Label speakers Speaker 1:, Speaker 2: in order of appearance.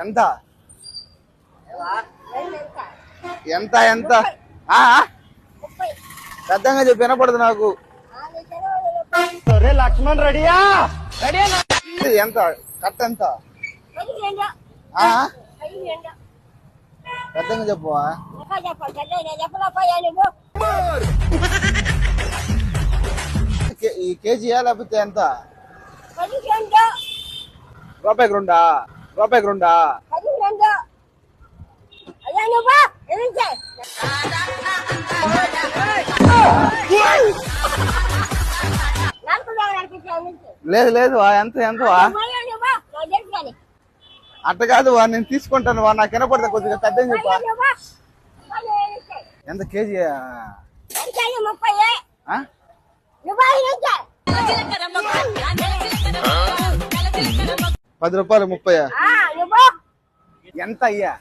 Speaker 1: ఎంత ఎంత ఎంత పెద్దగా చెప్పి వినపడదు నాకు. లక్ష్మణ్ రెడీయా? ఎంత కట్ట ఎంత? పెద్దగా చెప్పువా. ఈ కేజీయా లేకపోతే ఎంత? రూపాయికి రెండా? రూపాయికి రెండా? లేదు లేదు ఎంత ఎంత అట్ట కాదు నేను తీసుకుంటాను నాకు వినపడతా కొద్దిగా పెద్ద చెప్పా. ఎంత కేజీ? 10 రూపాయలు 30. ఎంత అయ్యా?